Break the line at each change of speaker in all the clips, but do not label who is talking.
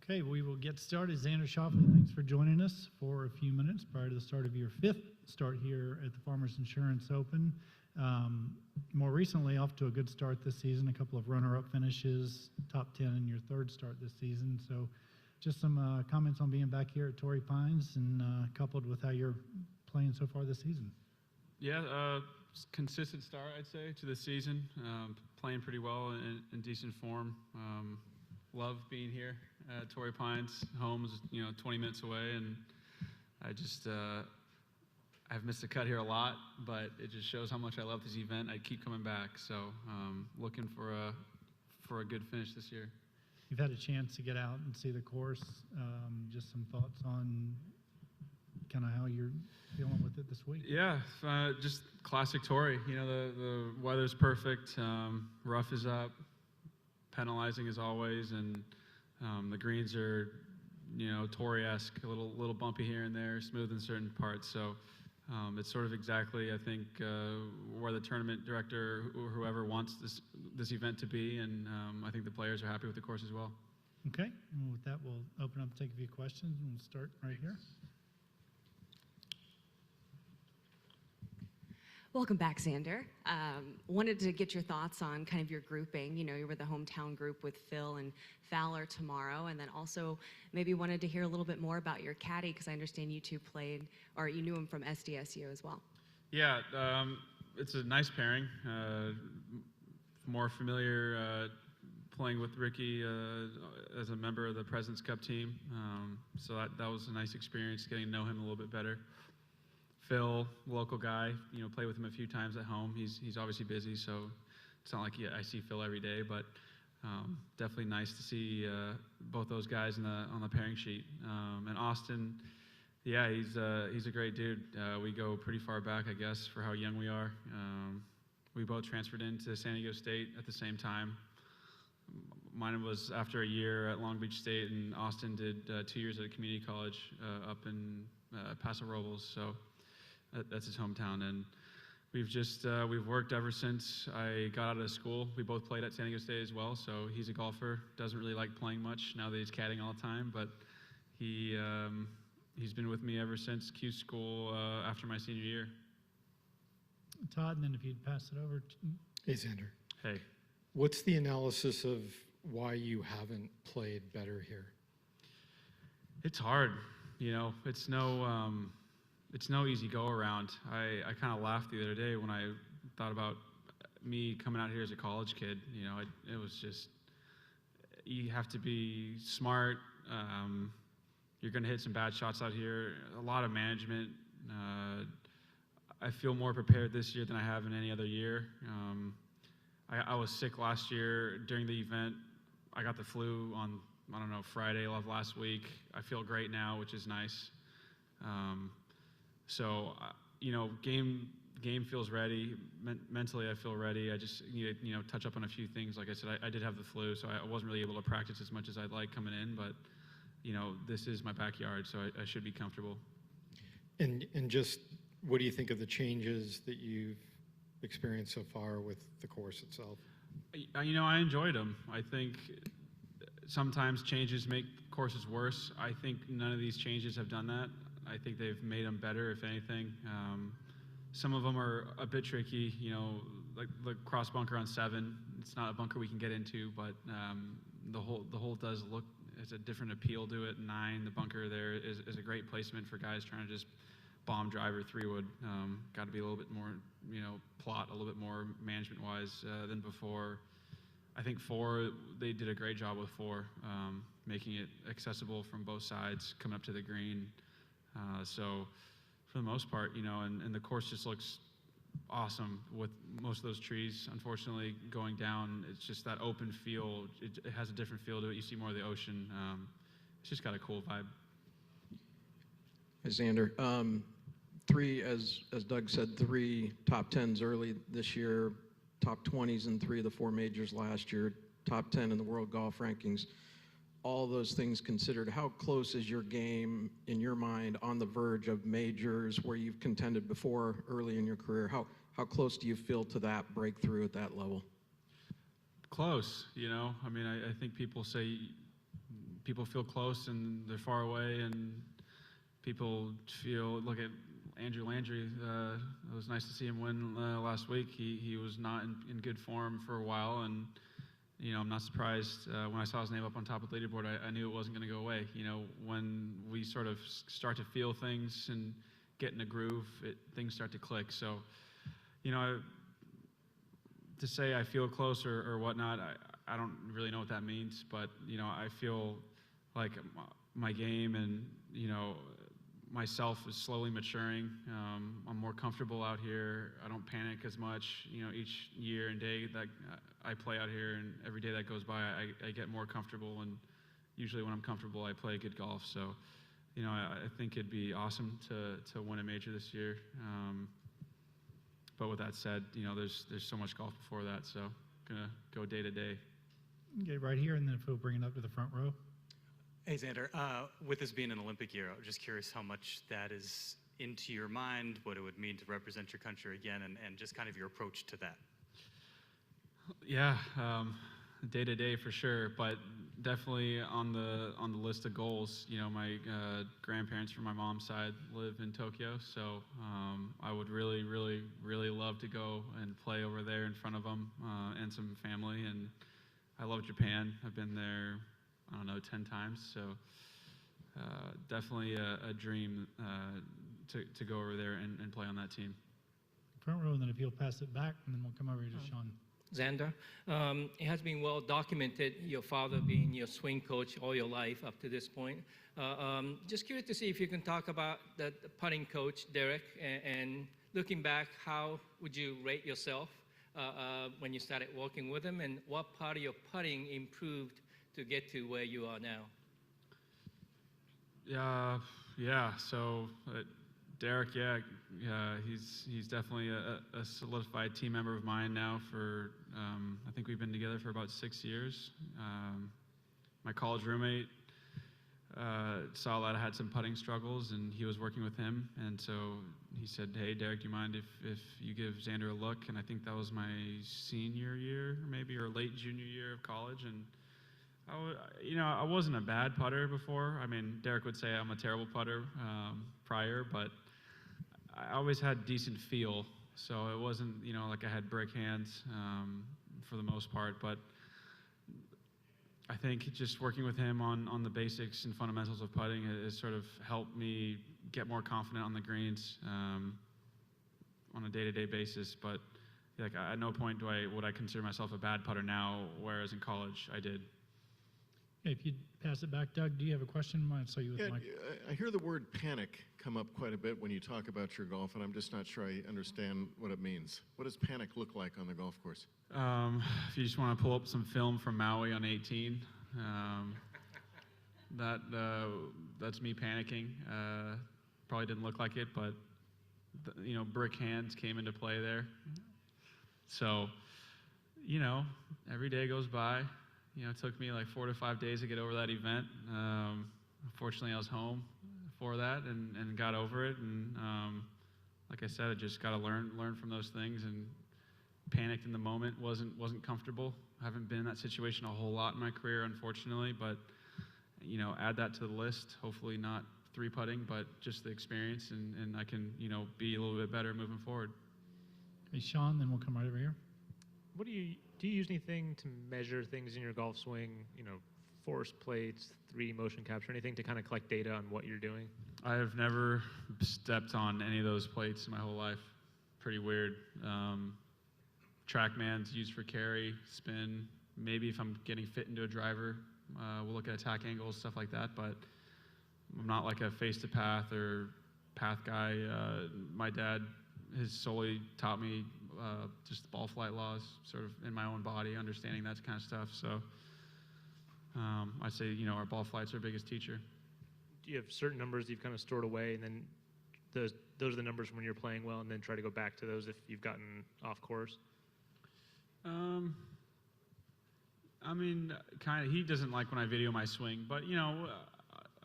Okay, we will get started. Xander Schauffele, thanks for joining us for a few minutes prior to the start of your fifth start here at the Farmers Insurance Open. More recently, off to a good start this season, a couple of runner-up finishes, top 10 in your third start this season. So just some comments on being back here at Torrey Pines and coupled with how you're playing so far this season.
Yeah, consistent start, I'd say, to the season. Playing pretty well in decent form. Love being here at Torrey Pines. Home's 20 minutes away, and I've missed the cut here a lot, but it just shows how much I love this event. I keep coming back, so looking for a good finish this year.
You've had a chance to get out and see the course. Just some thoughts on kind of how you're dealing with it this week.
Yeah, just classic Torrey. The weather's perfect. Rough is up, penalizing as always, and the greens are, Torrey-esque, a little bumpy here and there, smooth in certain parts. So it's sort of exactly, I think, where the tournament director or whoever wants this event to be, and I think the players are happy with the course as well.
Okay, and with that, we'll open up to take a few questions, and we'll start right here.
Welcome back, Xander. Wanted to get your thoughts on kind of your grouping. You were the hometown group with Phil and Fowler tomorrow, and then also maybe wanted to hear a little bit more about your caddy, because I understand you two played, or you knew him from SDSU as well.
Yeah, it's a nice pairing. More familiar playing with Rickie as a member of the President's Cup team. So that was a nice experience, getting to know him a little bit better. Phil, local guy, play with him a few times at home. He's obviously busy, so it's not like I see Phil every day, but definitely nice to see both those guys on the pairing sheet. And Austin, yeah, he's a great dude. We go pretty far back, I guess, for how young we are. We both transferred into San Diego State at the same time. Mine was after a year at Long Beach State, and Austin did 2 years at a community college up in Paso Robles. So that's his hometown, and we've worked ever since I got out of school. We both played at San Diego State as well, so he's a golfer, doesn't really like playing much now that he's caddying all the time, but he's been with me ever since Q school after my senior year.
Todd, and then if you'd pass it over to...
Hey, Xander.
Hey.
What's the analysis of why you haven't played better here?
It's hard, it's no easy go around. I kind of laughed the other day when I thought about me coming out here as a college kid. It was just, you have to be smart. You're going to hit some bad shots out here. A lot of management. I feel more prepared this year than I have in any other year. I was sick last year during the event. I got the flu on, Friday of last week. I feel great now, which is nice. So, game feels ready. Mentally, I feel ready. I just need to, touch up on a few things. Like I said, I did have the flu, so I wasn't really able to practice as much as I'd like coming in. But, this is my backyard, so I should be comfortable.
And just what do you think of the changes that you've experienced so far with the course itself?
I enjoyed them. I think sometimes changes make courses worse. I think none of these changes have done that. I think they've made them better, if anything. Some of them are a bit tricky, like the cross bunker on 7. It's not a bunker we can get into, but the hole does look, it's a different appeal to it. 9, the bunker there is a great placement for guys trying to just bomb drive or 3-wood. Got to be a little bit more, plot, a little bit more management-wise than before. I think 4, they did a great job with 4, making it accessible from both sides, coming up to the green. So for the most part, and the course just looks awesome with most of those trees, unfortunately, going down. It's just that open feel. It has a different feel to it. You see more of the ocean. It's just got a cool vibe.
Hey, Xander. 3, as Doug said, 3 top 10s early this year, top 20s in 3 of the 4 majors last year, top 10 in the world golf rankings. All those things considered, how close is your game, in your mind, on the verge of majors where you've contended before early in your career? How close do you feel to that breakthrough at that level?
Close, I think people say people feel close and they're far away, and people look at Andrew Landry. It was nice to see him win last week. He was not in good form for a while, and I'm not surprised when I saw his name up on top of the leaderboard. I knew it wasn't going to go away. When we sort of start to feel things and get in a groove, things start to click. So, to say I feel close or whatnot, I don't really know what that means. But I feel like my game and myself is slowly maturing. I'm more comfortable out here. I don't panic as much. Each year and day that I play out here, and every day that goes by, I get more comfortable. And usually when I'm comfortable, I play good golf. So, I think it'd be awesome to win a major this year. But with that said, there's so much golf before that. So, gonna go day to day.
Okay, right here, and then if we'll bring it up to the front row.
Hey, Xander, with this being an Olympic year, I'm just curious how much that is into your mind, what it would mean to represent your country again, and just kind of your approach to that.
Yeah, day to day for sure, but definitely on the list of goals. My grandparents from my mom's side live in Tokyo, so I would really, really, really love to go and play over there in front of them and some family. And I love Japan. I've been there, 10 times. So definitely a dream to go over there and play on that team.
Front row, and then if you'll pass it back, and then we'll come over here to Sean.
Xander, it has been well documented, your father being your swing coach all your life up to this point. Just curious to see if you can talk about the putting coach, Derek, and looking back, how would you rate yourself when you started working with him, and what part of your putting improved to get to where you are now?
Yeah. So Derek, he's definitely a solidified team member of mine now. For I think we've been together for about 6 years. My college roommate saw that I had some putting struggles, and he was working with him, and so he said, "Hey, Derek, do you mind if you give Xander a look?" And I think that was my senior year, maybe, or late junior year of college, and I wasn't a bad putter before. I mean, Derek would say I'm a terrible putter prior, but I always had decent feel. So it wasn't, like I had brick hands for the most part. But I think just working with him on the basics and fundamentals of putting has sort of helped me get more confident on the greens on a day-to-day basis. But at no point would I consider myself a bad putter now, whereas in college I did.
If you'd pass it back, Doug, do you have a question? I saw you with Mike.
I hear the word panic come up quite a bit when you talk about your golf, and I'm just not sure I understand what it means. What does panic look like on the golf course?
If you just want to pull up some film from Maui on 18, that's me panicking. Probably didn't look like it, but brick hands came into play there. So, every day goes by. It took me like 4 to 5 days to get over that event. Unfortunately, I was home for that and got over it. And like I said, I just got to learn from those things. And panicked in the moment, wasn't comfortable. I haven't been in that situation a whole lot in my career, unfortunately. But add that to the list. Hopefully not 3-putting, but just the experience, and I can be a little bit better moving forward.
Hey, Sean, then we'll come right over here.
Do you use anything to measure things in your golf swing? Force plates, 3D motion capture, anything to kind of collect data on what you're doing?
I have never stepped on any of those plates in my whole life. Pretty weird. TrackMan's used for carry, spin. Maybe if I'm getting fit into a driver, we'll look at attack angles, stuff like that. But I'm not like a face-to-path or path guy. My dad has solely taught me just ball flight laws, sort of in my own body, understanding that kind of stuff. So I'd say, our ball flight's our biggest teacher.
Do you have certain numbers you've kind of stored away, and then those are the numbers when you're playing well, and then try to go back to those if you've gotten off course?
I mean, kind of. He doesn't like when I video my swing, but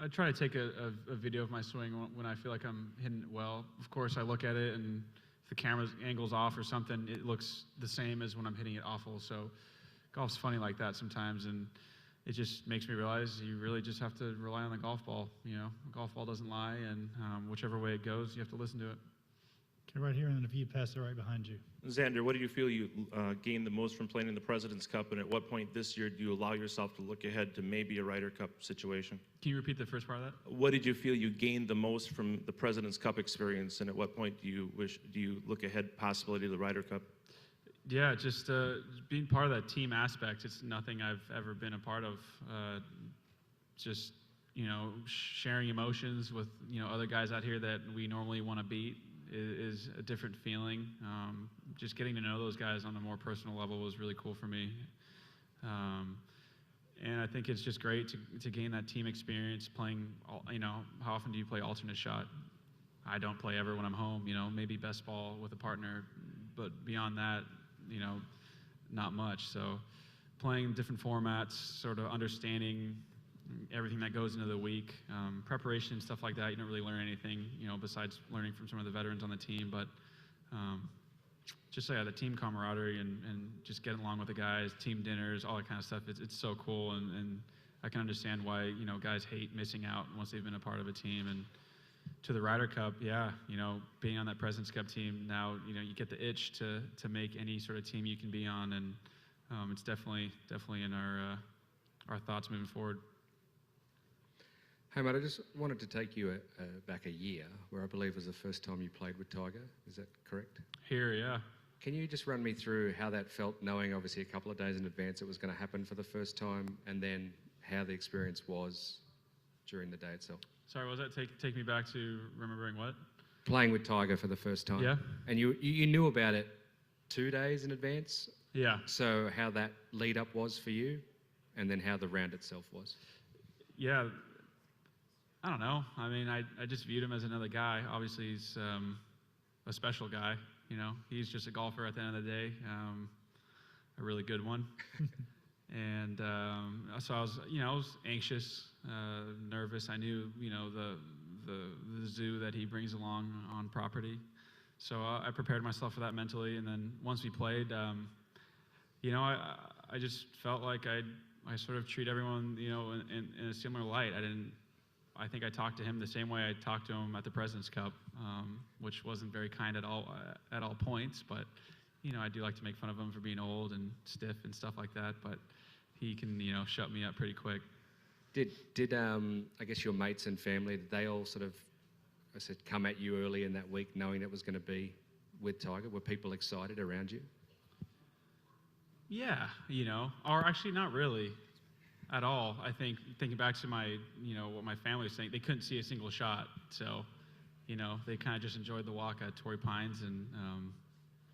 I try to take a video of my swing when I feel like I'm hitting it well. Of course, I look at it, and if the camera's angle's off or something, it looks the same as when I'm hitting it awful. So golf's funny like that sometimes, and it just makes me realize you really just have to rely on the golf ball. You know, the golf ball doesn't lie, and whichever way it goes, you have to listen to it.
Okay, right here, and then if you pass it right behind you.
Xander, what do you feel you gained the most from playing in the President's Cup, and at what point this year do you allow yourself to look ahead to maybe a Ryder Cup situation?
Can you repeat the first part of that?
What did you feel you gained the most from the President's Cup experience, and at what point do you look ahead possibility to the Ryder Cup?
Yeah, just being part of that team aspect. It's nothing I've ever been a part of. Just, you know, sharing emotions with, you know, other guys out here that we normally want to beat is a different feeling. Just getting to know those guys on a more personal level was really cool for me. And I think it's just great to gain that team experience playing, you know, how often do you play alternate shot? I don't play ever when I'm home, you know, maybe best ball with a partner, but beyond that, you know, not much. So playing different formats, sort of understanding everything that goes into the week, preparation and stuff like that. You don't really learn anything, you know, besides learning from some of the veterans on the team. But just the team camaraderie and just getting along with the guys, team dinners, all that kind of stuff. It's so cool, and I can understand why, you know, guys hate missing out once they've been a part of a team. And to the Ryder Cup, yeah, you know, being on that President's Cup team now, you know, you get the itch to make any sort of team you can be on, and it's definitely in our thoughts moving forward.
Hey, mate, I just wanted to take you back a year, where I believe was the first time you played with Tiger. Is that correct?
Here, yeah.
Can you just run me through how that felt, knowing obviously a couple of days in advance it was going to happen for the first time, and then how the experience was during the day itself?
Sorry, was that take me back to remembering what?
Playing with Tiger for the first time.
Yeah.
And you knew about it 2 days in advance?
Yeah.
So how that lead up was for you, and then how the round itself was?
Yeah. I don't know. I mean, I just viewed him as another guy. Obviously, he's a special guy. You know, he's just a golfer at the end of the day, a really good one. And so I was anxious, nervous. I knew, you know, the zoo that he brings along on property. So I prepared myself for that mentally. And then once we played, you know, I just felt like I sort of treat everyone, you know, in a similar light. I think I talked to him the same way I talked to him at the President's Cup, which wasn't very kind at all points. But, you know, I do like to make fun of him for being old and stiff and stuff like that. But he can, you know, shut me up pretty quick.
Did I guess your mates and family, did they all sort of, I said, come at you early in that week knowing it was going to be with Tiger? Were people excited around you?
Yeah, you know, or actually not really at all. I think thinking back to what my family was saying, they couldn't see a single shot. So, you know, they kind of just enjoyed the walk at Torrey Pines and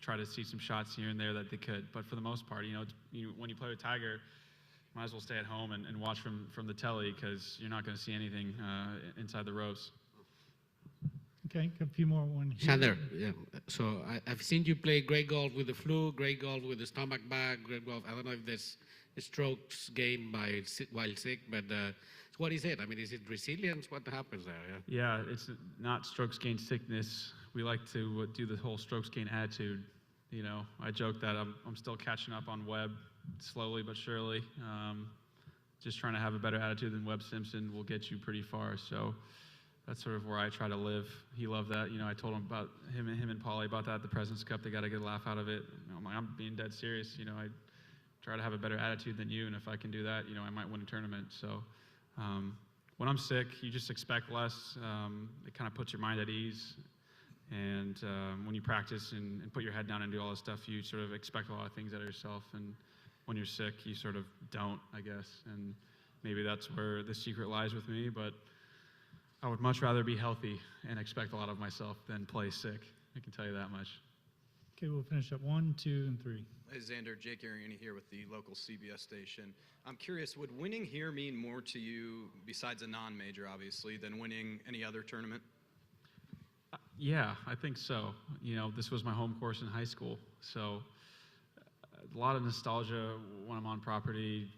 try to see some shots here and there that they could. But for the most part, you know, when you play with Tiger, might as well stay at home and watch from the telly, because you're not going to see anything inside the ropes.
Okay, a few more. One here.
Xander, yeah. So I've seen you play great golf with the flu, great golf with the stomach bag, great golf. I don't know if there's strokes gained while sick, but what is it? I mean, is it resilience? What happens there?
Yeah, it's not strokes gain sickness. We like to do the whole strokes gain attitude. You know, I joke that I'm still catching up on Webb, slowly but surely. Just trying to have a better attitude than Webb Simpson will get you pretty far. So that's sort of where I try to live. He loved that. You know, I told him about him and Paulie about that at the President's Cup. They got a good laugh out of it. I'm being dead serious. You know, I try to have a better attitude than you, and if I can do that, you know, I might win a tournament. So when I'm sick, you just expect less. It kind of puts your mind at ease. And when you practice and put your head down and do all this stuff, you sort of expect a lot of things out of yourself. And when you're sick, you sort of don't, I guess. And maybe that's where the secret lies with me. But I would much rather be healthy and expect a lot of myself than play sick. I can tell you that much.
Okay, we'll finish up 1, 2, and 3.
Hey, Xander, Jake Ariani here with the local CBS station. I'm curious, would winning here mean more to you, besides a non-major, obviously, than winning any other tournament?
Yeah, I think so. You know, this was my home course in high school, so a lot of nostalgia when I'm on property.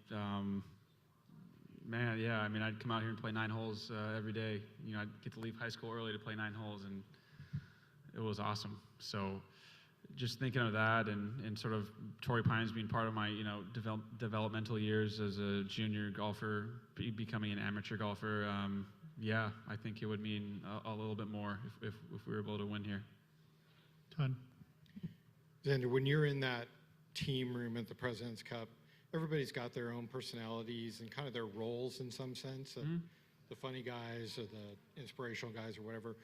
Man, yeah, I mean, I'd come out here and play 9 holes every day. You know, I'd get to leave high school early to play 9 holes, and it was awesome. So just thinking of that and sort of Torrey Pines being part of my, developmental years as a junior golfer, becoming an amateur golfer, yeah, I think it would mean a little bit more if we were able to win here.
Todd?
Xander, when you're in that team room at the President's Cup, everybody's got their own personalities and kind of their roles in some sense, the funny guys or the inspirational guys or whatever.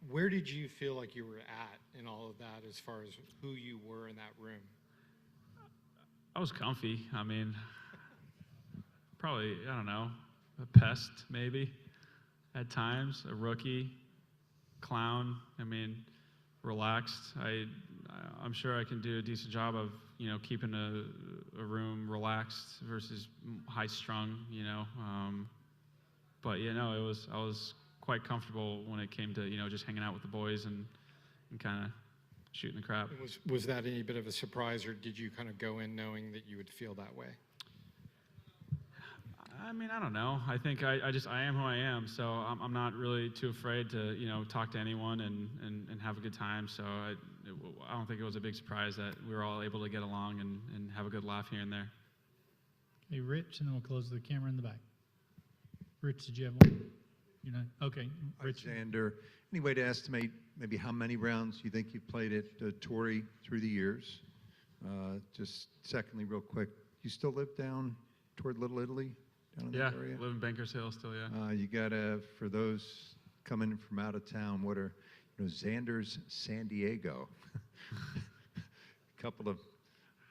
Where did you feel like you were at in all of that as far as who you were in that room?
I was comfy. I mean, probably, I don't know, a pest maybe at times, a rookie, clown. I mean, relaxed. I'm sure I can do a decent job of, keeping a room relaxed versus high strung, but I was quite comfortable when it came to, just hanging out with the boys and kind of shooting the crap.
Was that any bit of a surprise, or did you kind of go in knowing that you would feel that way?
I mean, I don't know. I think I am who I am, so I'm not really too afraid to, talk to anyone and have a good time. So I don't think it was a big surprise that we were all able to get along and have a good laugh here and there.
Hey, Rich, and then we'll close the camera in the back. Rich, did you have one? Okay, Rich.
Xander, any way to estimate maybe how many rounds you think you've played at Torrey through the years? Just secondly, real quick, you still live down toward Little Italy? Down in that area?
Live in Bankers Hill still, yeah.
You gotta, for those coming from out of town, what are Xander's San Diego? A couple of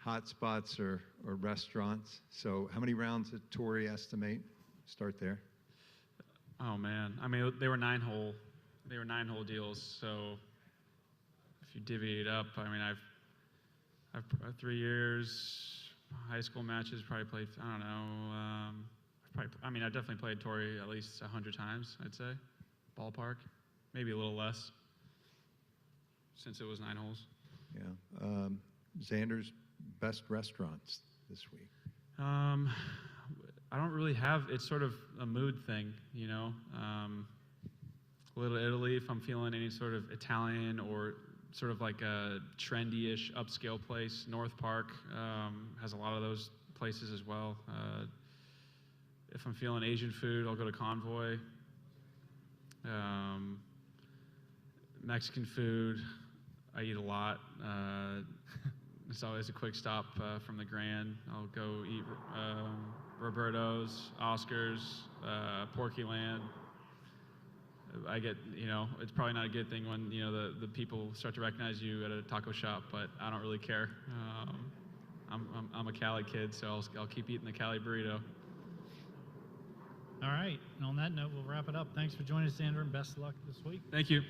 hot spots or restaurants. So how many rounds at Torrey estimate? Start there.
Oh man, I mean they were 9-hole deals. So if you divvy it up, I mean I've 3 years, high school matches, probably played, I don't know. I definitely played Torrey at least 100 times, I'd say, ballpark, maybe a little less, since it was 9 holes.
Yeah. Xander's best restaurants this week.
I don't really have, it's sort of a mood thing, Little Italy, if I'm feeling any sort of Italian or sort of like a trendy-ish upscale place. North Park has a lot of those places as well. If I'm feeling Asian food, I'll go to Convoy. Mexican food, I eat a lot. It's always a quick stop from the Grand. I'll go eat Roberto's, Oscar's, Porky Land. I get, it's probably not a good thing when, the people start to recognize you at a taco shop, but I don't really care. I'm a Cali kid, so I'll keep eating the Cali burrito.
All right, and on that note, we'll wrap it up. Thanks for joining us, Xander, and best of luck this week.
Thank you.